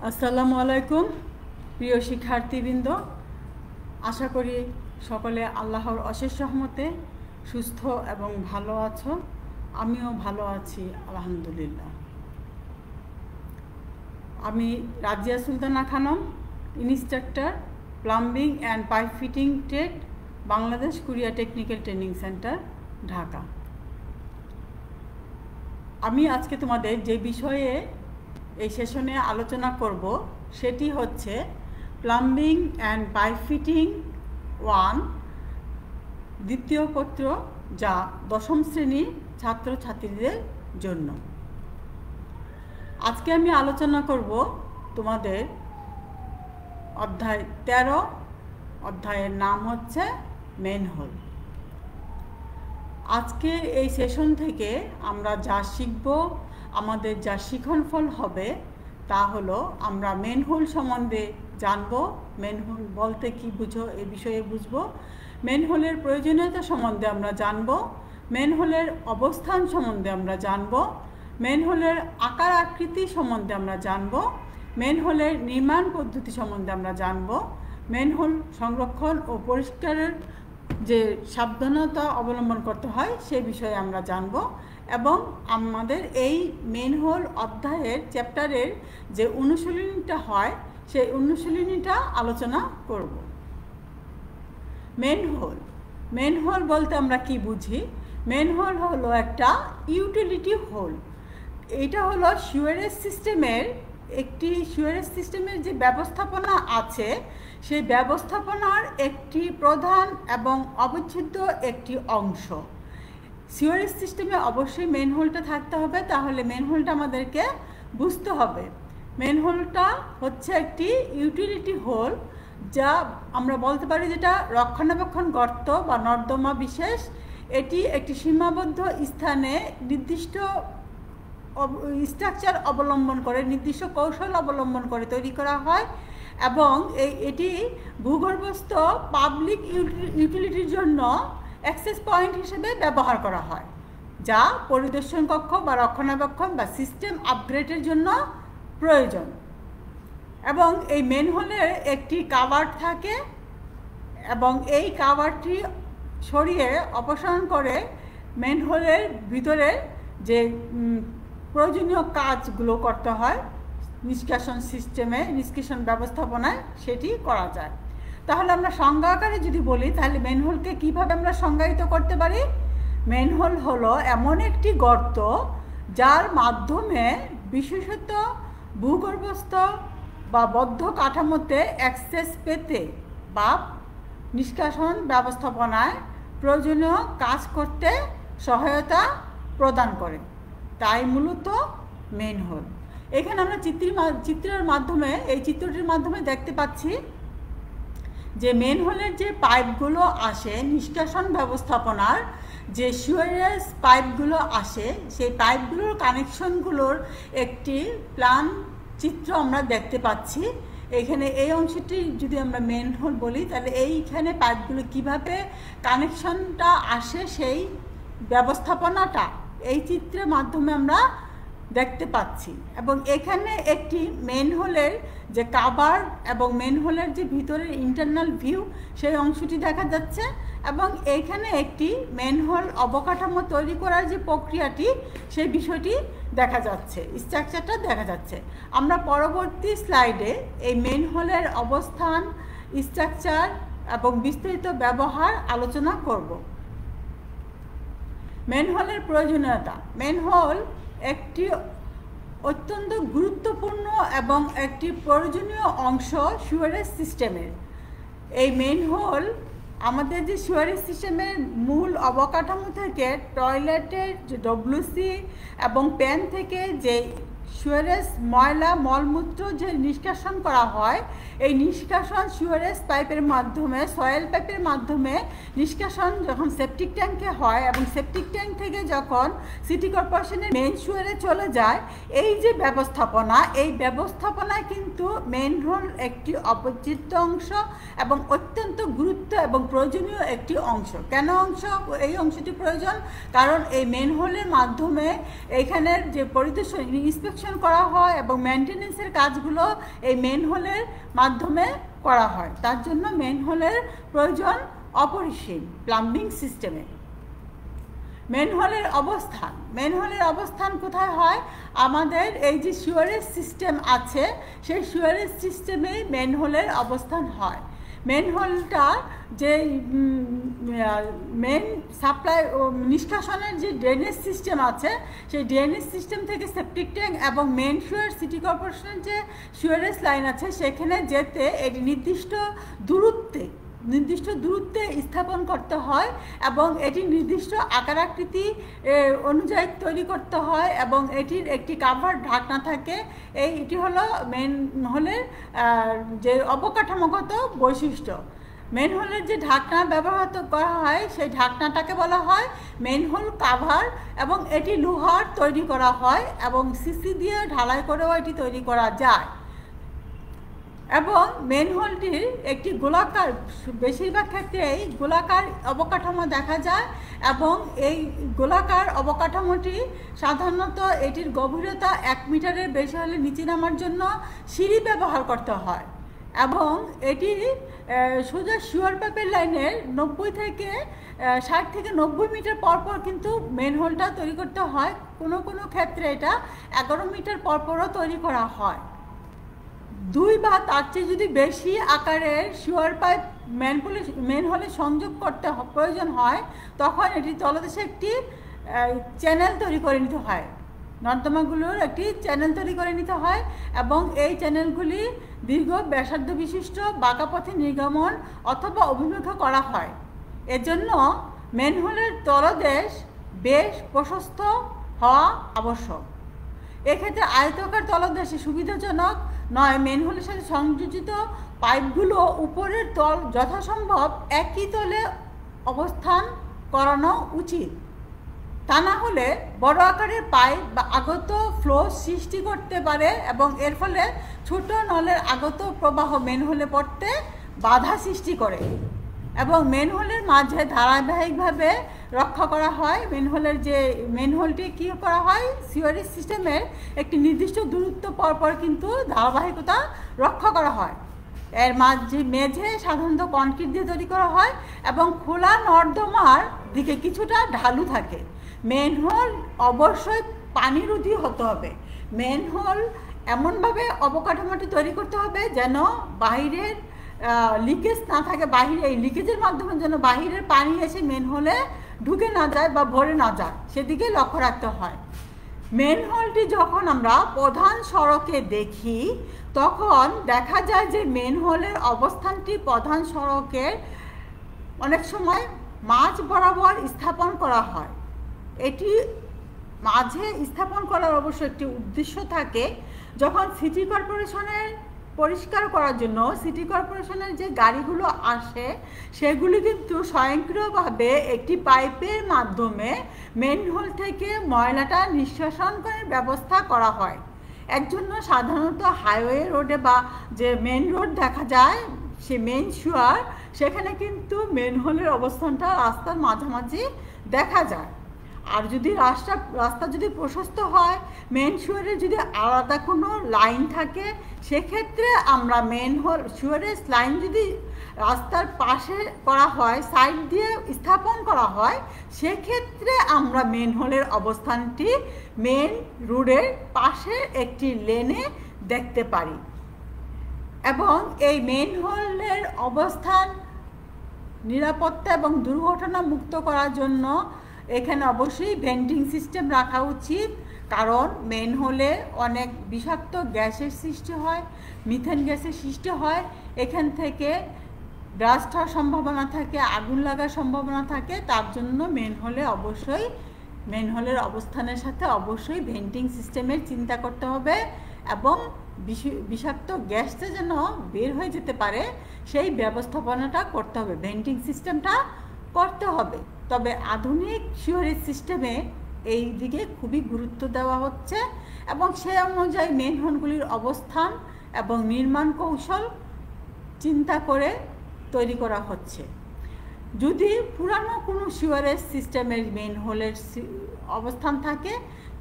আসসালামু আলাইকুম প্রিয় শিক্ষার্থীবৃন্দ, আশা করি সকলে আল্লাহর অশেষ রহমতে সুস্থ এবং ভালো আছো। আমিও ভালো আছি আলহামদুলিল্লাহ। আমি Razia Sultana Khanam, instructor plumbing and pipe fitting trade, Bangladesh Korea technical training centre, Dhaka. আমি আজকে তোমাদের যে বিষয়ে এই সেশনে আলোচনা করব সেটি হচ্ছে প্লাম্বিং অ্যান্ড পাইপ ফিটিং 1 দ্বিতীয় পত্র, যা দশম শ্রেণীর ছাত্রছাত্রীদের জন্য। আজকে আমি আলোচনা করব তোমাদের অধ্যায় 13। অধ্যায়ের নাম হচ্ছে মেনহোল। আজকের এই সেশন থেকে আমরা যা শিখব, আমাদের যা শিক্ষণফল হবে তা হলো আমরা মেনহোল সম্বন্ধে জানব। মেনহোল বলতে কি বুঝো এ বিষয়ে বুঝব। মেনহোলের প্রয়োজনীয়তা সম্বন্ধে আমরা জানব। মেনহোলের অবস্থান সম্বন্ধে আমরা জানব। মেনহোলের আকার আকৃতি সম্বন্ধে আমরা জানব। মেনহোলের নির্মাণ পদ্ধতি সম্বন্ধে আমরা জানব। মেনহোল সংরক্ষণ ও পরিষ্কারের যে সাবধানতা অবলম্বন করতে হয় সে বিষয়ে আমরা জানব এবং আমাদের এই মেনহোল অধ্যায়ের চ্যাপ্টারের যে অনুশীলনীটা হয় সেই অনুশীলনীটা আলোচনা করব। মেনহোল বলতে আমরা কি বুঝি? মেনহোল হলো একটা ইউটিলিটি হোল। এটা হলো সিওরেজ সিস্টেমের যে ব্যবস্থাপনা আছে সেই ব্যবস্থাপনার একটি প্রধান এবং অবিচ্ছেদ্য একটি অংশ। সিওরেজ সিস্টেমে অবশ্যই মেনহোলটা থাকতে হবে, তাহলে মেনহোলটা আমাদেরকে বুঝতে হবে। মেনহোলটা হচ্ছে একটি ইউটিলিটি হোল, যা আমরা বলতে পারি যেটা রক্ষণাবেক্ষণ গর্ত বা নর্দমা বিশেষ। এটি একটি সীমাবদ্ধ স্থানে নির্দিষ্ট স্ট্রাকচার অবলম্বন করে, নির্দিষ্ট কৌশল অবলম্বন করে তৈরি করা হয় এবং এটি ভূগর্ভস্থ পাবলিক ইউটিলিটির জন্য অ্যাক্সেস পয়েন্ট হিসেবে ব্যবহার করা হয়, যা পরিদর্শন কক্ষ বা রক্ষণাবেক্ষণ বা সিস্টেম আপগ্রেডের জন্য প্রয়োজন। এবং এই মেনহোলের একটি কাভার্ড থাকে এবং এই কাভার্ডটি সরিয়ে অপসারণ করে মেনহোলের ভিতরে যে প্রয়োজনীয় কাজগুলো করতে হয় নিষ্কাশন ব্যবস্থাপনায় সেটি করা যায়। তাহলে আমরা সংজ্ঞা আকারে যদি বলি, তাহলে মেনহোলকে কিভাবে আমরা সংজ্ঞায়িত করতে পারি? মেনহোল হলো এমন একটি গর্ত যার মাধ্যমে বিশেষত ভূগর্ভস্থ বা বদ্ধ কাঠামোতে অ্যাক্সেস পেতে বা নিষ্কাশন ব্যবস্থাপনায় প্রয়োজনীয় কাজ করতে সহায়তা প্রদান করে, তাই মূলত মেনহোল। এখানে আমরা চিত্রের মাধ্যমে, এই চিত্রটির মাধ্যমে দেখতে পাচ্ছি যে মেনহোলের যে পাইপগুলো আসে, নিষ্কাশন ব্যবস্থাপনার যে সিওরেজ পাইপগুলো আসে, সেই পাইপগুলোর কানেকশনগুলোর একটি প্ল্যান চিত্র আমরা দেখতে পাচ্ছি। এখানে এই অংশটি যদি আমরা মেনহোল বলি, তাহলে এইখানে পাইপগুলো কিভাবে কানেকশনটা আসে সেই ব্যবস্থাপনাটা এই চিত্রের মাধ্যমে আমরা দেখতে পাচ্ছি। এবং এখানে একটি মেনহোলের যে কাভার এবং মেনহোলের যে ভিতরের ইন্টারনাল ভিউ সেই অংশটি দেখা যাচ্ছে এবং এইখানে একটি মেনহোল অবকাঠামো তৈরি করার যে প্রক্রিয়াটি সেই বিষয়টি দেখা যাচ্ছে, স্ট্রাকচারটা দেখা যাচ্ছে। আমরা পরবর্তী স্লাইডে এই মেনহোলের অবস্থান, স্ট্রাকচার এবং বিস্তারিত ব্যবহার আলোচনা করব। মেনহোলের প্রয়োজনীয়তা। মেনহোল একটি অত্যন্ত গুরুত্বপূর্ণ এবং একটি প্রয়োজনীয় অংশ সিওরেজ সিস্টেমের। এই মেনহোল আমাদের যে সিওরেজ সিস্টেমের মূল অবকাঠামো থেকে টয়লেটের যে ডব্লিউসি এবং প্যান থেকে যে সিওরেজ ময়লা মলমূত্র যে নিষ্কাশন করা হয়, এই নিষ্কাশন সিওরেজ পাইপের মাধ্যমে, সয়েল পাইপের মাধ্যমে নিষ্কাশন যখন সেপটিক ট্যাঙ্কে হয় এবং সেপটিক ট্যাঙ্ক থেকে যখন সিটি কর্পোরেশনের মেন সিওরে চলে যায়, এই যে ব্যবস্থাপনা, এই ব্যবস্থাপনায় কিন্তু মেনহোল একটি অপরিহার্য অংশ এবং অত্যন্ত গুরুত্ব এবং প্রয়োজনীয় একটি অংশ। কেন এই অংশটি প্রয়োজন? কারণ এই মেনহোলের মাধ্যমে এখানের যে পরিদর্শন ইন্সপেকশন করা হয় এবং মেনটেনেন্সের কাজগুলো এই মেনহোলের মাধ্যমে করা হয়। তার জন্য মেনহোলের প্রয়োজন অপরিসীম প্লাম্বিং সিস্টেমে। মেনহোলের অবস্থান কোথায় হয়? আমাদের এই যে সিওরেজ সিস্টেম আছে সেই সিওরেজ সিস্টেমে মেনহোলের অবস্থান হয়। মেনহোলটা যে মেন সাপ্লাই নিষ্কাশনের যে ড্রেনেজ সিস্টেম আছে সেই ড্রেনেজ সিস্টেম থেকে সেপটিক ট্যাঙ্ক এবং মেন সিওর সিটি কর্পোরেশনের যে সিওরেজ লাইন আছে সেখানে যেতে এটি নির্দিষ্ট দূরত্বে স্থাপন করতে হয় এবং এটি নির্দিষ্ট আকার আকৃতি অনুযায়ী তৈরি করতে হয় এবং এটির একটি কাভার ঢাকনা থাকে। এটি হলো মেনহোলের যে অবকাঠামোগত বৈশিষ্ট্য। মেনহোলের যে ঢাকনা ব্যবহার করা হয় সেই ঢাকনাটাকে বলা হয় মেনহোল কাভার এবং এটি লোহার তৈরি করা হয় এবং সিসি দিয়ে ঢালাই করেও এটি তৈরি করা যায়। এবং মেনহোলটির একটি গোলাকার, বেশিরভাগ ক্ষেত্রেই গোলাকার অবকাঠামো দেখা যায় এবং এই গোলাকার অবকাঠামোটি সাধারণত এটির গভীরতা 1 মিটারের বেশি হলে নিচে নামার জন্য সিঁড়ি ব্যবহার করতে হয় এবং এটি সোজা সিওর পাইপের লাইনের 60 থেকে 90 মিটার পরপর কিন্তু মেনহোলটা তৈরি করতে হয়। কোনো ক্ষেত্রে এটা 11 মিটার পরপরও তৈরি করা হয়। 2 বা তার চেয়ে যদি বেশি আকারের সিওর পাইপ মেনহোলে সংযোগ করতে প্রয়োজন হয় তখন এটি তলদেশে একটি চ্যানেল তৈরি করে নিতে হয়, নর্দমাগুলোর একটি চ্যানেল তৈরি করে নিতে হয় এবং এই চ্যানেলগুলি দীর্ঘ ব্যাসার্ধ বিশিষ্ট বাঁকা পথে নির্গমন অথবা অভিমুখে করা হয়। এজন্য মেনহোলের তলদেশ বেশ প্রশস্ত হওয়া আবশ্যক। এক্ষেত্রে আয়তাকার তলদেশে সুবিধাজনক নয়। মেনহোলের সাথে সংযোজিত পাইপগুলো উপরের তল যথাসম্ভব একই তলে অবস্থান করানো উচিত, তা না হলে বড় আকারের পাইপ বা আগত ফ্লো সৃষ্টি করতে পারে এবং এর ফলে ছোট নলের আগত প্রবাহ মেনহোলে পড়তে বাধা সৃষ্টি করে এবং মেনহোলের মাঝে ধারাবাহিকভাবে রক্ষা করা হয়। মেনহোলটি কী করা হয়? সিওরেজ সিস্টেমের একটি নির্দিষ্ট দূরত্ব পরপর কিন্তু ধারাবাহিকতা রক্ষা করা হয়। এর মেঝে সাধারণত কনক্রিট দিয়ে তৈরি করা হয় এবং খোলা নর্দমার দিকে কিছুটা ঢালু থাকে। মেনহোল অবশ্যই পানিরোধী হতে হবে। মেনহোল এমনভাবে অবকাঠামোটি তৈরি করতে হবে যেন বাহিরের লিকেজ না থাকে, এই লিকেজের মাধ্যমে যেন বাহিরের পানি এসে মেনহোলে ঢুকে না যায় বা ভরে না যায় সেদিকে লক্ষ্য রাখতে হয়। মেনহোলটি যখন আমরা প্রধান সড়কে দেখি তখন দেখা যায় যে মেনহোলের অবস্থানটি প্রধান সড়কের অনেক সময় মাঝ বরাবর স্থাপন করা হয়। এটি মাঝে স্থাপন করার অবশ্য একটি উদ্দেশ্য থাকে। যখন সিটি কর্পোরেশনের পরিষ্কার করার জন্য সিটি কর্পোরেশনের যে গাড়িগুলো আসে সেগুলি কিন্তু স্বয়ংক্রিয়ভাবে একটি পাইপের মাধ্যমে মেনহোল থেকে ময়লাটা নিষ্কাশন করার ব্যবস্থা করা হয়। এর জন্য সাধারণত হাইওয়ে রোডে বা যে মেন রোড দেখা যায় সে মেন সিওর, সেখানে কিন্তু মেনহোলের অবস্থানটা রাস্তার মাঝামাঝি দেখা যায়। আর যদি রাস্তা যদি প্রশস্ত হয়, মেন সিওরের যদি আলাদা কোনো লাইন থাকে, সেক্ষেত্রে আমরা মেনহোল সিওরেজ লাইন যদি রাস্তার পাশে করা হয়, সাইড দিয়ে স্থাপন করা হয়, সেক্ষেত্রে আমরা মেনহোলের অবস্থানটি মেন রোডের পাশে একটি লেনে দেখতে পারি। এবং এই মেনহোলের অবস্থান নিরাপত্তা এবং দুর্ঘটনা মুক্ত করার জন্য এখানে অবশ্যই ভেন্টিং সিস্টেম রাখা উচিত, কারণ মেনহোলে অনেক বিষাক্ত গ্যাসের সৃষ্টি হয়, মিথেন গ্যাসের সৃষ্টি হয়। এখান থেকে ব্লাস্ট হওয়ার সম্ভাবনা থাকে, আগুন লাগার সম্ভাবনা থাকে। তার জন্য মেনহোলের অবস্থানের সাথে অবশ্যই ভেন্টিং সিস্টেমের চিন্তা করতে হবে এবং বিষাক্ত গ্যাসটা যেন বের হয়ে যেতে পারে সেই ব্যবস্থাপনাটা করতে হবে, ভেন্টিং সিস্টেমটা করতে হবে। তবে আধুনিক সিওরেজ সিস্টেমে এই দিকে খুবই গুরুত্ব দেওয়া হচ্ছে এবং সেই অনুযায়ী মেনহোলগুলির অবস্থান এবং নির্মাণ কৌশল চিন্তা করে তৈরি করা হচ্ছে। যদি পুরানো কোনো সিওরেজ সিস্টেমের মেনহোলের অবস্থান থাকে,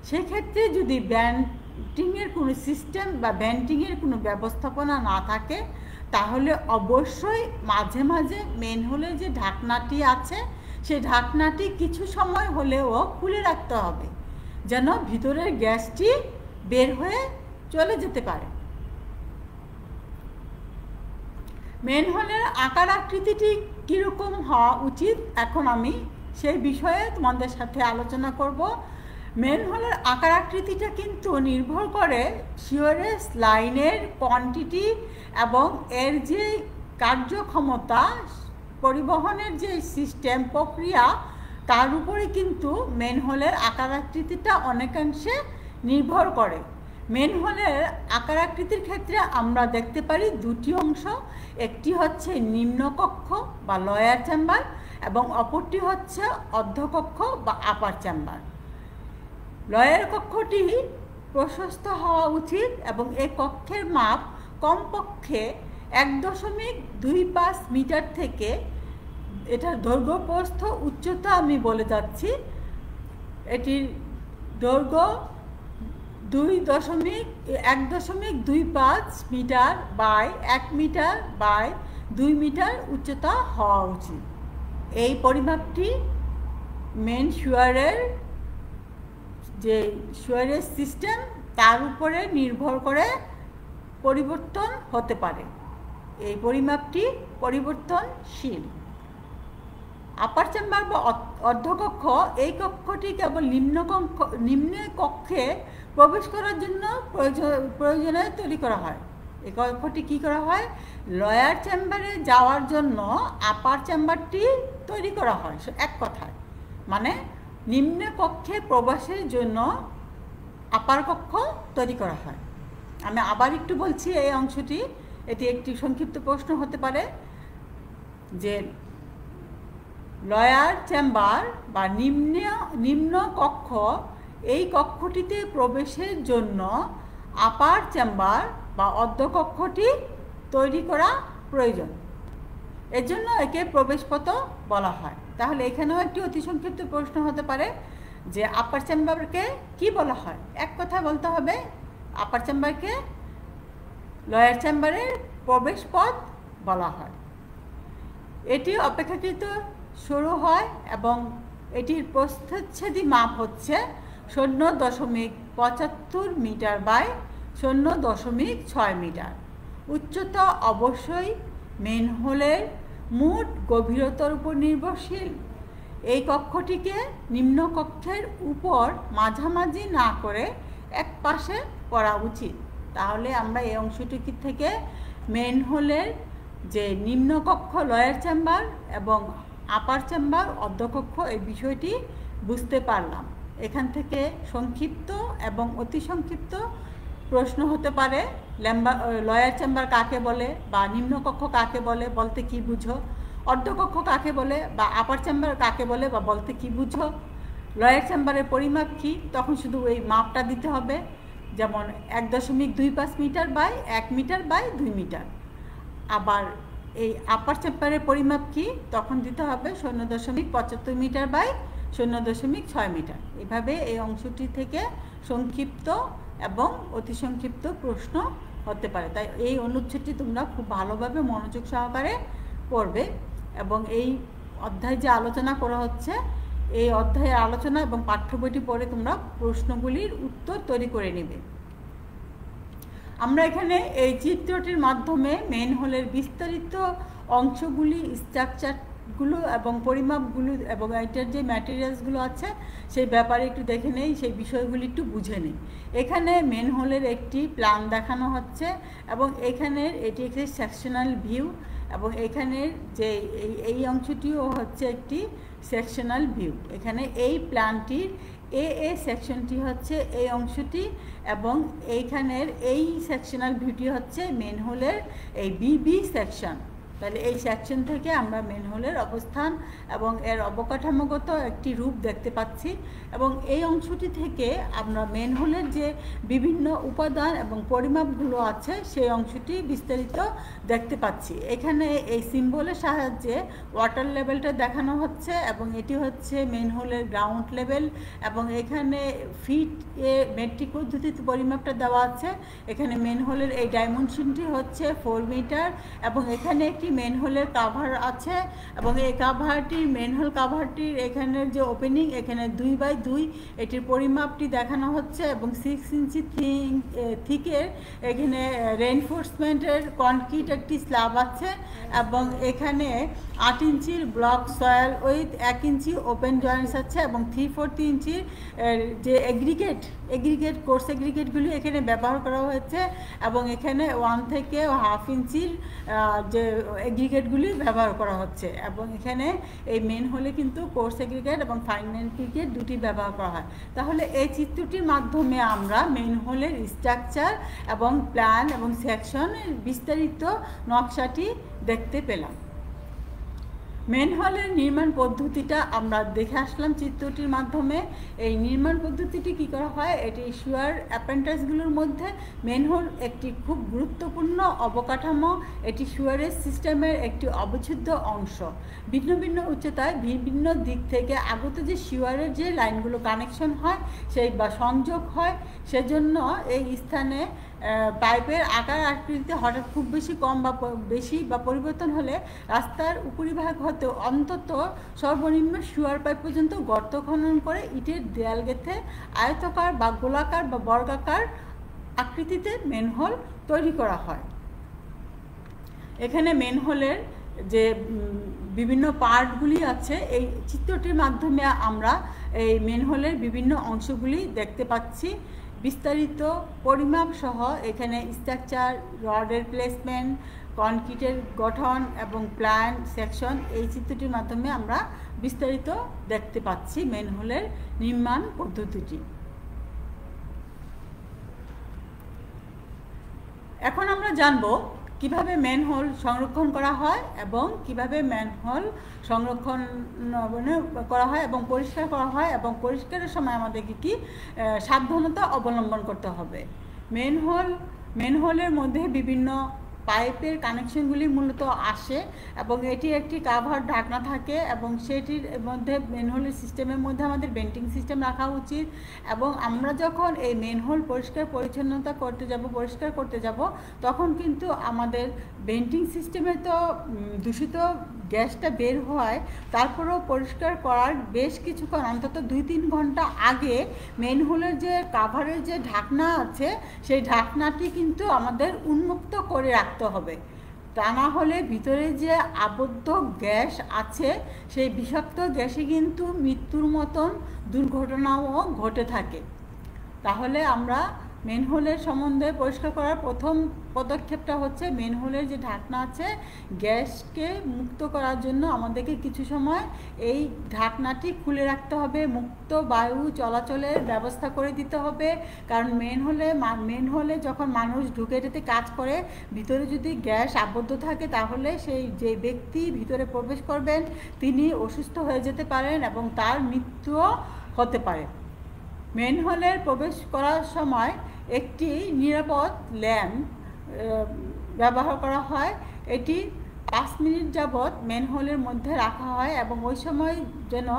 সেক্ষেত্রে যদি ব্যান্ড ভেন্টিংয়ের কোনো সিস্টেম বা ভেন্টিংয়ের কোনো ব্যবস্থাপনা না থাকে, তাহলে অবশ্যই মাঝে মাঝে মেনহোলের যে ঢাকনাটি আছে সেই ঢাকনাটি কিছু সময় হলেও খুলে রাখতে হবে, যেন ভিতরের গ্যাসটি বের হয়ে চলে যেতে পারে। মেনহোলের আকার আকৃতিটি কীরকম হওয়া উচিত, এখন আমি সেই বিষয়ে তোমাদের সাথে আলোচনা করব। মেনহোলের আকার আকৃতিটা কিন্তু নির্ভর করে সিওরেজ লাইনের কোয়ান্টিটি এবং এর যে কার্যক্ষমতা, পরিবহনের যে সিস্টেম প্রক্রিয়া, তার উপরে কিন্তু মেনহোলের আকার আকৃতিটা অনেকাংশে নির্ভর করে। মেনহোলের আকার আকৃতির ক্ষেত্রে আমরা দেখতে পারি দুটি অংশ, একটি হচ্ছে নিম্নকক্ষ বা লয়ার চেম্বার এবং অপরটি হচ্ছে অর্ধকক্ষ বা আপার চেম্বার। লয়ার কক্ষটি প্রশস্ত হওয়া উচিত এবং এই কক্ষের মাপ কমপক্ষে 1.25 মিটার থেকে, এটার দৈর্ঘ্য প্রস্থ উচ্চতা আমি বলে যাচ্ছি, এটির দৈর্ঘ্য 1.25 metre by 1 metre by 2 metre উচ্চতা হওয়া উচিত। এই পরিমাপটি মেন সুয়ারের যে সুয়ারেজ সিস্টেম তার উপরে নির্ভর করে পরিবর্তন হতে পারে। এই পরিমাপটি পরিবর্তনশীল। আপার চেম্বার বা অর্ধকক্ষ, এই কক্ষটি কেবল নিম্ন কক্ষে প্রবেশ করার জন্য প্রয়োজনে তৈরি করা হয়। এই কক্ষটি কী করা হয়, লয়ার চেম্বারে যাওয়ার জন্য আপার চেম্বারটি তৈরি করা হয়। এক কথায় মানে নিম্ন কক্ষে প্রবেশের জন্য আপার কক্ষ তৈরি করা হয়। আমি আবার একটু বলছি এই অংশটি, এটি একটি সংক্ষিপ্ত প্রশ্ন হতে পারে যে লয়ার চেম্বার বা নিম্ন কক্ষ, এই কক্ষটিতে প্রবেশের জন্য আপার চেম্বার বা অর্ধকক্ষটি তৈরি করা প্রয়োজন। এর জন্য একে প্রবেশপথ বলা হয়। তাহলে এখানেও একটি অতি সংক্ষিপ্ত প্রশ্ন হতে পারে যে আপার চেম্বারকে কি বলা হয়। এক কথা বলতে হবে, আপার চেম্বারকে লয়ার চেম্বারের প্রবেশপথ বলা হয়। এটি অপেক্ষাকৃত সরু হয় এবং এটির প্রস্থচ্ছেদী মাপ হচ্ছে 0.75 মিটার বাই 0.6 মিটার। উচ্চতা অবশ্যই মেনহোলের মোট গভীরতার উপর নির্ভরশীল। এই কক্ষটিকে নিম্নকক্ষের উপর মাঝামাঝি না করে এক পাশে করা উচিত। তাহলে আমরা এই অংশটি থেকে মেনহোলের যে নিম্নকক্ষ লয়ার চেম্বার এবং আপার চেম্বার অর্ধকক্ষ, এই বিষয়টি বুঝতে পারলাম। এখান থেকে সংক্ষিপ্ত এবং অতি সংক্ষিপ্ত প্রশ্ন হতে পারে, লয়ার চেম্বার কাকে বলে বা নিম্নকক্ষ কাকে বলে, বলতে কি বুঝো, অর্ধকক্ষ কাকে বলে বা আপার চেম্বার কাকে বলে বা বলতে কি বুঝো, লয়ার চেম্বারের পরিমাপ কী, তখন শুধু এই মাপটা দিতে হবে, যেমন 1.25 metre by 1 metre by 2 metre. আবার এই আপার চেম্বারের পরিমাপ কী, তখন দিতে হবে 0.75 মিটার বাই 0.6 মিটার। এভাবে এই অংশটি থেকে সংক্ষিপ্ত এবং অতি সংক্ষিপ্ত প্রশ্ন হতে পারে। তাই এই অনুচ্ছেদটি তোমরা খুব ভালোভাবে মনোযোগ সহকারে পড়বে এবং এই অধ্যায় যে আলোচনা করা হচ্ছে, এই অধ্যায়ের আলোচনা এবং পাঠ্য বইটি পড়ে তোমরা প্রশ্নগুলির উত্তর তৈরি করে নেবে। আমরা এখানে এই চিত্রটির মাধ্যমে মেনহোলের বিস্তারিত অংশগুলি, স্ট্রাকচারগুলো এবং পরিমাপগুলো এবং এটার যে ম্যাটেরিয়ালসগুলো আছে সেই ব্যাপারে একটু দেখে নেই, সেই বিষয়গুলি একটু বুঝে নেই। এখানে মেনহোলের একটি প্ল্যান দেখানো হচ্ছে এবং এখানের এটি একটি সেকশনাল ভিউ এবং এখানের যে এই অংশটিও হচ্ছে একটি সেকশনাল ভিউ। এখানে এই প্ল্যানটির এ সেকশনটি হচ্ছে এই অংশটি এবং এইখানের এই সেকশনাল ভিউটি হচ্ছে মেনহোলের এই বি সেকশন। তাহলে এই সেকশন থেকে আমরা ম্যানহোলের অবস্থান এবং এর অবকাঠামোগত একটি রূপ দেখতে পাচ্ছি এবং এই অংশটি থেকে আমরা ম্যানহোলের যে বিভিন্ন উপাদান এবং পরিমাপগুলো আছে সেই অংশটি বিস্তারিত দেখতে পাচ্ছি। এখানে এই সিম্বলের সাহায্যে ওয়াটার লেভেলটা দেখানো হচ্ছে এবং এটি হচ্ছে ম্যানহোলের গ্রাউন্ড লেভেল এবং এখানে ফিট এ মেট্রিক পদ্ধতিতে পরিমাপটা দেওয়া আছে। এখানে ম্যানহোলের এই ডাইমেনশনটি হচ্ছে 4 মিটার এবং এখানে একটি ম্যানহোলের কাভার আছে এবং এই কাভারটির ম্যানহোল কাভারটির এখানের যে ওপেনিং এখানে 2x2 এটির পরিমাপটি দেখানো হচ্ছে এবং 6 ইঞ্চি থিকের এখানে রেইনফোর্সমেন্টের কনক্রিট একটি স্ল্যাব আছে এবং এখানে 8 ইঞ্চির block soil with 1 inch open Joints আছে এবং 3/4 ইঞ্চির যে এগ্রিগেট কোর্স এগ্রিগেটগুলি এখানে ব্যবহার করা হয়েছে এবং এখানে 1 থেকে 1/2 ইঞ্চির যে এগ্রিগেটগুলি ব্যবহার করা হচ্ছে এবং এখানে এই ম্যানহোলে কিন্তু কোর্স এগ্রিগেট এবং ফাইন এগ্রিগেট দুটি ব্যবহার করা হয়। তাহলে এই চিত্রটির মাধ্যমে আমরা ম্যানহোলের স্ট্রাকচার এবং প্ল্যান এবং সেকশনের বিস্তারিত নকশাটি দেখতে পেলাম। ম্যানহোলের নির্মাণ পদ্ধতিটা আমরা দেখে আসলাম চিত্রটির মাধ্যমে। এই নির্মাণ পদ্ধতিটি কী করা হয়, এটি সুয়ার অ্যাপেন্ডাইসগুলোর মধ্যে ম্যানহোল একটি খুব গুরুত্বপূর্ণ অবকাঠামো। এটি সুয়ারের সিস্টেমের একটি অবিচ্ছেদ্য অংশ। ভিন্ন ভিন্ন উচ্চতায় বিভিন্ন দিক থেকে আগত যে সুয়ারের যে লাইনগুলো কানেকশন হয় সেই বা সংযোগ হয়, সেজন্য এই স্থানে পাইপের আকার আকৃতিতে হঠাৎ খুব বেশি কম বা বেশি বা পরিবর্তন হলে রাস্তার উপরিভাগ হতে অন্তত সর্বনিম্ন সুয়ার পাইপ পর্যন্ত গর্ত খনন করে ইটের দেয়াল গেঁথে আয়তাকার বা গোলাকার বা বর্গাকার আকৃতিতে ম্যানহোল তৈরি করা হয়। এখানে ম্যানহোলের যে বিভিন্ন পার্টগুলি আছে এই চিত্রটির মাধ্যমে আমরা এই ম্যানহোলের বিভিন্ন অংশগুলি দেখতে পাচ্ছি। বিস্তারিত পরিমাপ সহ এখানে স্ট্রাকচার, রডের প্লেসমেন্ট, কনক্রিটের গঠন এবং প্ল্যান সেকশন এই চিত্রটির মাধ্যমে আমরা বিস্তারিত দেখতে পাচ্ছি ম্যানহোলের নির্মাণ পদ্ধতিটি। এখন আমরা জানব কিভাবে ম্যানহোল সংরক্ষণ করা হয় এবং কিভাবে ম্যানহোল সংরক্ষণ করা হয় এবং পরিষ্কার করা হয় এবং পরিষ্কারের সময় আমাদেরকে কি সাবধানতা অবলম্বন করতে হবে। ম্যানহোলের মধ্যে বিভিন্ন পাইপের কানেকশনগুলি মূলত আসে এবং এটি একটি কাভার ঢাকনা থাকে এবং সেটির মধ্যে ম্যানহোলের সিস্টেমের মধ্যে আমাদের বেন্টিং সিস্টেম রাখা উচিত এবং আমরা যখন এই ম্যানহোল পরিষ্কার করতে যাব তখন কিন্তু আমাদের বেন্টিং সিস্টেমে তো দূষিত গ্যাসটা বের হয়, তারপরেও পরিষ্কার করার বেশ কিছুক্ষণ অন্তত 2-3 ঘন্টা আগে ম্যানহোলের যে কাভারের যে ঢাকনা আছে সেই ঢাকনাটি কিন্তু আমাদের উন্মুক্ত করে রাখতে হবে। তা না হলে ভিতরে যে আবদ্ধ গ্যাস আছে সেই বিষাক্ত গ্যাসে কিন্তু মৃত্যুর মতন দুর্ঘটনাও ঘটে থাকে। তাহলে আমরা ম্যানহোলের সম্বন্ধে পরিষ্কার করার প্রথম পদক্ষেপটা হচ্ছে ম্যানহোলের যে ঢাকনা আছে গ্যাসকে মুক্ত করার জন্য আমাদেরকে কিছু সময় এই ঢাকনাটি খুলে রাখতে হবে, মুক্ত বায়ু চলাচলের ব্যবস্থা করে দিতে হবে। কারণ ম্যানহোলে যখন মানুষ ঢুকে যেতে কাজ করে ভিতরে যদি গ্যাস আবদ্ধ থাকে তাহলে সেই যে ব্যক্তি ভিতরে প্রবেশ করবেন তিনি অসুস্থ হয়ে যেতে পারেন এবং তার মৃত্যুও হতে পারে। ম্যানহোলের প্রবেশ করার সময় একটি নিরাপদ ল্যাম্প ব্যবহার করা হয়। এটি 5 মিনিট যাবৎ ম্যানহোলের মধ্যে রাখা হয় এবং ওই সময় যেন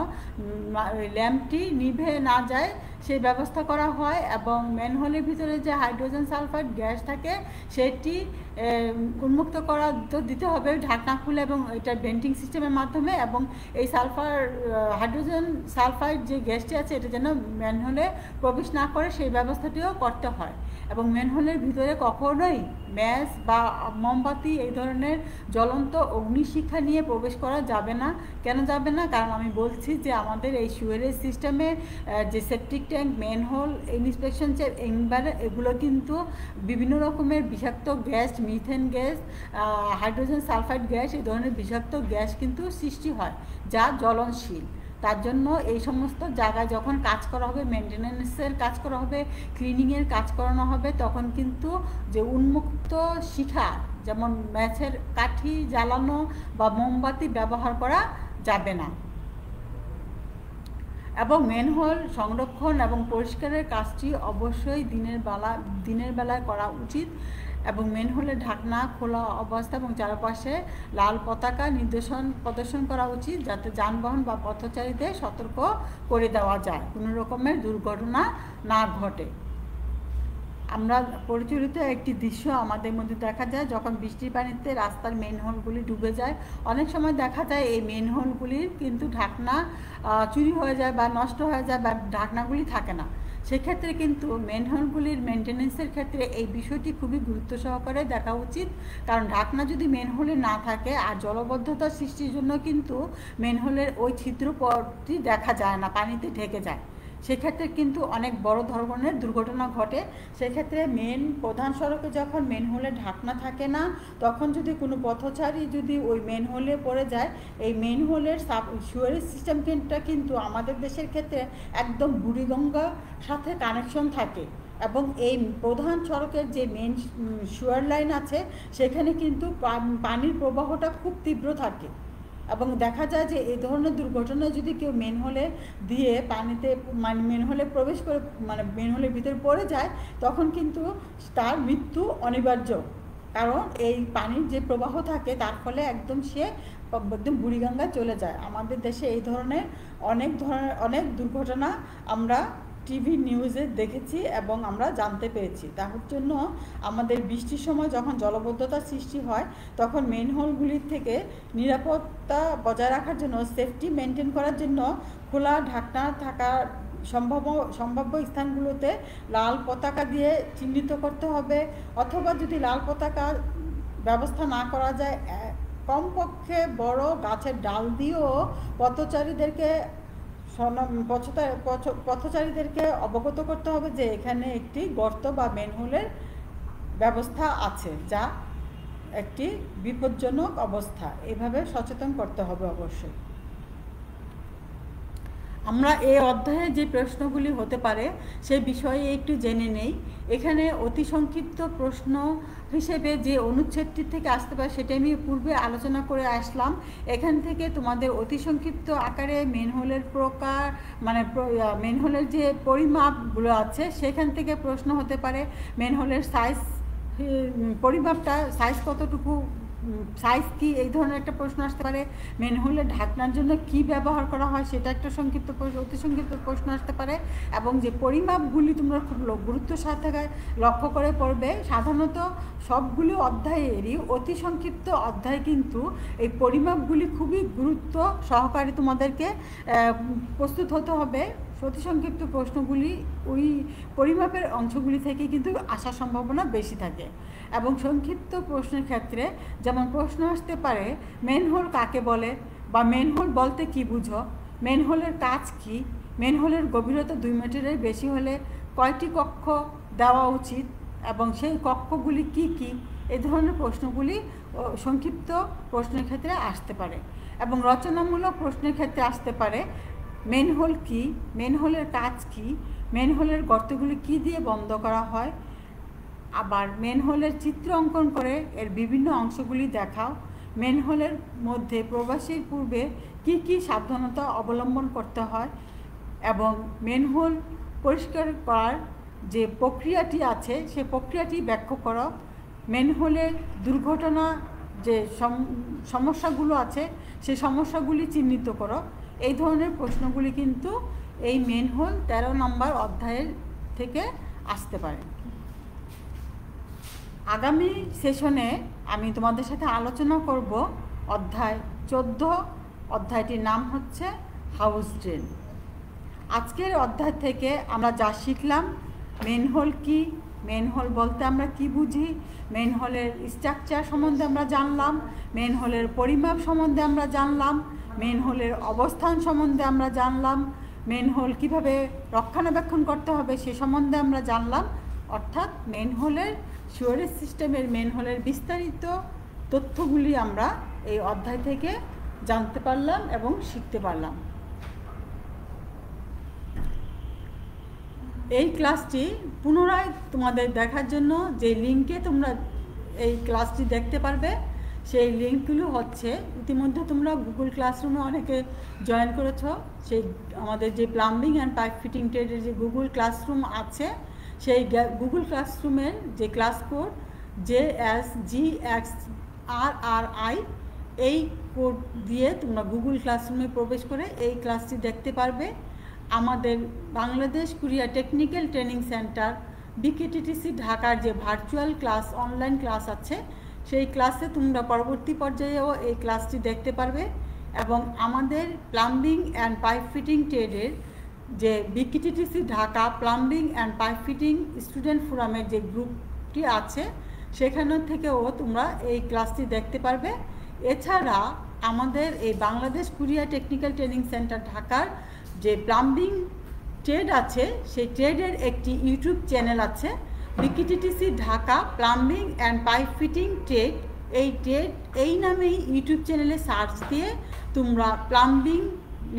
ল্যাম্পটি নিভে না যায় সেই ব্যবস্থা করা হয় এবং ম্যানহোলের ভিতরে যে হাইড্রোজেন সালফাইড গ্যাস থাকে সেটি উন্মুক্ত করা দিতে হবে ঢাকনা খুলে এবং এটা ভেন্টিং সিস্টেমের মাধ্যমে এবং এই হাইড্রোজেন সালফাইড যে গ্যাসটি আছে এটা যেন ম্যানহোলে প্রবেশ না করে সেই ব্যবস্থাটিও করতে হয়। এবং ম্যানহোলের ভিতরে কখনোই ম্যাচ বা মোমবাতি এই ধরনের জ্বলন্ত অগ্নিশিখা নিয়ে প্রবেশ করা যাবে না। কেন যাবে না? কারণ আমি বলছি যে আমাদের এই সুয়েরেজ সিস্টেমে যে septic tank, manhole, inspection chamber এগুলো কিন্তু বিভিন্ন রকমের বিষাক্ত gas, methane gas, hydrogen sulphide gas এই ধরনের বিষাক্ত গ্যাস কিন্তু সৃষ্টি হয় যা জ্বলনশীল। তার জন্য এই সমস্ত জায়গায় যখন কাজ করা হবে, মেনটেন্যান্সের কাজ করা হবে, ক্লিনিংয়ের কাজ করানো হবে, তখন কিন্তু যে উন্মুক্ত শিখা যেমন ম্যাচের কাঠি জ্বালানো বা মোমবাতি ব্যবহার করা যাবে না। এবং ম্যানহোল সংরক্ষণ এবং পরিষ্কারের কাজটি অবশ্যই দিনের বেলায় করা উচিত। এবং ম্যানহোলের ঢাকনা খোলা অবস্থা এবং চারপাশে লাল পতাকা প্রদর্শন করা উচিত, যাতে যানবাহন বা পথচারীদের সতর্ক করে দেওয়া যায়, কোনো রকমের দুর্ঘটনা না ঘটে। আমরা পরিচালিত একটি দৃশ্য আমাদের মধ্যে দেখা যায়, যখন বৃষ্টির পানিতে রাস্তার মেনহোলগুলি ডুবে যায়। অনেক সময় দেখা যায় এই মেনহোলগুলির কিন্তু ঢাকনা চুরি হয়ে যায় বা নষ্ট হয়ে যায় বা ঢাকনাগুলি থাকে না। সেক্ষেত্রে কিন্তু মেনহোলগুলির মেনটেন্যান্সের ক্ষেত্রে এই বিষয়টি খুবই গুরুত্ব সহকারে দেখা উচিত, কারণ ঢাকনা যদি মেনহোলে না থাকে আর জলবদ্ধতা সৃষ্টির জন্য কিন্তু মেনহোলের ওই ছিদ্রপথটি দেখা যায় না, পানিতে ঢেকে যায়। সেক্ষেত্রে কিন্তু অনেক বড় ধরনের দুর্ঘটনা ঘটে। সেক্ষেত্রে প্রধান সড়কে যখন মেনহোলে ঢাকনা থাকে না, তখন যদি কোনো পথচারী যদি ওই মেনহোলে পড়ে যায়, এই মেনহোলের সুয়ারেজ সিস্টেমটা কিন্তু আমাদের দেশের ক্ষেত্রে একদম বুড়িগঙ্গার সাথে কানেকশন থাকে। এবং এই প্রধান সড়কের যে মেন সুয়ার লাইন আছে, সেখানে কিন্তু পানির প্রবাহটা খুব তীব্র থাকে। এবং দেখা যায় যে এই ধরনের দুর্ঘটনায় যদি কেউ মেনহোলে দিয়ে পানিতে মেনহোলে প্রবেশ করে মেনহোলের ভিতরে পড়ে যায়, তখন কিন্তু তার মৃত্যু অনিবার্য। কারণ এই পানির যে প্রবাহ থাকে তার ফলে সে একদম বুড়িগঙ্গায় চলে যায়। আমাদের দেশে এই ধরনের অনেক দুর্ঘটনা আমরা টিভি নিউজে দেখেছি এবং আমরা জানতে পেরেছি। তার জন্য আমাদের বৃষ্টির সময় যখন জলবদ্ধতার সৃষ্টি হয়, তখন মেনহোলগুলির থেকে নিরাপত্তা বজায় রাখার জন্য, সেফটি মেনটেন করার জন্য খোলা ঢাকনা থাকার সম্ভাব্য স্থানগুলোতে লাল পতাকা দিয়ে চিহ্নিত করতে হবে। অথবা যদি লাল পতাকা ব্যবস্থা না করা যায়, কমপক্ষে বড় গাছের ডাল দিয়েও পথচারীদেরকে অবগত করতে হবে যে এখানে একটি গর্ত বা মেনহোলের ব্যবস্থা আছে, যা একটি বিপজ্জনক অবস্থা। এভাবে সচেতন করতে হবে অবশ্যই। আমরা এই অধ্যায়ে যে প্রশ্নগুলি হতে পারে সেই বিষয়ে একটু জেনে নেই। এখানে অতি সংক্ষিপ্ত প্রশ্ন হিসেবে যে অনুচ্ছেদটি থেকে আসতে পারে সেটা আমি পূর্বে আলোচনা করে আসলাম। এখান থেকে তোমাদের অতি সংক্ষিপ্ত আকারে মেনহোলের প্রকার মেনহোলের যে পরিমাপগুলো আছে সেখান থেকে প্রশ্ন হতে পারে। মেনহোলের সাইজ, পরিমাপটা সাইজ কতটুকু, সাইজ কি, এই ধরনের একটা প্রশ্ন আসতে পারে। মেনহোলের ঢাকনার জন্য কি ব্যবহার করা হয় সেটা একটা অতি সংক্ষিপ্ত প্রশ্ন আসতে পারে। এবং যে পরিমাপগুলি তোমরা খুব গুরুত্বের সাথে লক্ষ্য করে পড়বে। সাধারণত সবগুলি অধ্যায়েরই অতি সংক্ষিপ্ত অধ্যায় কিন্তু এই পরিমাপগুলি খুবই গুরুত্ব সহকারে তোমাদেরকে প্রস্তুত হতে হবে। অতি সংক্ষিপ্ত প্রশ্নগুলি ওই পরিমাপের অংশগুলি থেকে কিন্তু আসার সম্ভাবনা বেশি থাকে। এবং সংক্ষিপ্ত প্রশ্নের ক্ষেত্রে যেমন প্রশ্ন আসতে পারে, মেনহোল কাকে বলে, বা মেনহোল বলতে কি বুঝো, মেনহোলের কাজ কি, মেনহোলের গভীরতা 2 মিটারের বেশি হলে কয়টি কক্ষ দেওয়া উচিত এবং সেই কক্ষগুলি কি কি, এই ধরনের প্রশ্নগুলি সংক্ষিপ্ত প্রশ্নের ক্ষেত্রে আসতে পারে। এবং রচনামূলক প্রশ্নের ক্ষেত্রে আসতে পারে, মেনহোল কি, মেনহোলের কাজ কি, মেনহোলের গর্তগুলি কি দিয়ে বন্ধ করা হয়, আবার মেনহোলের চিত্র অঙ্কন করে এর বিভিন্ন অংশগুলি দেখাও, মেনহোলের মধ্যে প্রবেশের পূর্বে কি কি সাবধানতা অবলম্বন করতে হয়, এবং মেনহোল পরিষ্কার করার যে প্রক্রিয়াটি আছে সেই প্রক্রিয়াটি ব্যাখ্যা করো, মেনহোলের দুর্ঘটনা যে সমস্যাগুলো আছে সেই সমস্যাগুলি চিহ্নিত করো। এই ধরনের প্রশ্নগুলি কিন্তু এই মেনহোল 13 নম্বর অধ্যায়ের থেকে আসতে পারে। আগামী সেশনে আমি তোমাদের সাথে আলোচনা করব অধ্যায় 14। অধ্যায়টির নাম হচ্ছে হাউস ড্রেন। আজকের অধ্যায় থেকে আমরা যা শিখলাম, মেনহোল কি, মেনহোল বলতে আমরা কি বুঝি, মেনহোলের স্ট্রাকচার সম্বন্ধে আমরা জানলাম, মেনহোলের পরিমাপ সম্বন্ধে আমরা জানলাম, মেনহোলের অবস্থান সম্বন্ধে আমরা জানলাম, মেনহোল কিভাবে রক্ষণাবেক্ষণ করতে হবে সে সম্বন্ধে আমরা জানলাম। অর্থাৎ মেনহোলের সুয়ারেজ সিস্টেমের মেনহোলের বিস্তারিত তথ্যগুলি আমরা এই অধ্যায় থেকে জানতে পারলাম এবং শিখতে পারলাম। এই ক্লাসটি পুনরায় তোমাদের দেখার জন্য যে লিঙ্কে তোমরা এই ক্লাসটি দেখতে পারবে, সেই লিঙ্কগুলো হচ্ছে ইতিমধ্যে তোমরা গুগল ক্লাসরুমে অনেকে জয়েন করেছো। সেই আমাদের যে প্লাম্বিং অ্যান্ড পাইপ ফিটিং ট্রেডের যে গুগল ক্লাসরুম আছে, সেই গুগল ক্লাসরুমের যে ক্লাস কোড JSGXRRI, এই কোড দিয়ে তোমরা গুগল ক্লাসরুমে প্রবেশ করে এই ক্লাসটি দেখতে পারবে। আমাদের Bangladesh Korea technical training centre বিকেটিটিসি ঢাকার যে ভার্চুয়াল ক্লাস অনলাইন ক্লাস আছে, সেই ক্লাসে তোমরা পরবর্তী পর্যায়েও এই ক্লাসটি দেখতে পারবে। এবং আমাদের প্লাম্বিং অ্যান্ড পাইপ ফিটিং ট্রেডের যে BKTTC Dhaka plumbing and pipe fitting student ফোরামের যে গ্রুপটি আছে, সেখান থেকেও তোমরা এই ক্লাসটি দেখতে পারবে। এছাড়া আমাদের এই Bangladesh Korea technical training centre ঢাকার যে প্লাম্বিং ট্রেড আছে, সেই ট্রেডের একটি ইউটিউব চ্যানেল আছে, BKTTC Dhaka plumbing and pipe fitting trade. এই নামেই ইউটিউব চ্যানেলে সার্চ দিয়ে তোমরা প্লাম্বিং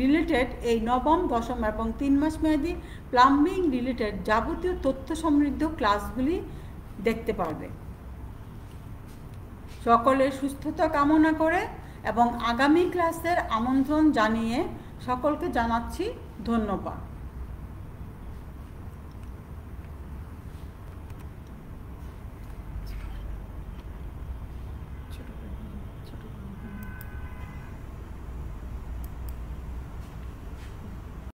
রিলেটেড এই নবম, দশম এবং 3 মাস মেয়াদী প্লাম্বিং রিলেটেড যাবতীয় তথ্য সমৃদ্ধ ক্লাসগুলি দেখতে পারবে। সকলের সুস্থতা কামনা করে এবং আগামী ক্লাসের আমন্ত্রণ জানিয়ে সকলকে জানাচ্ছি ধন্যবাদ।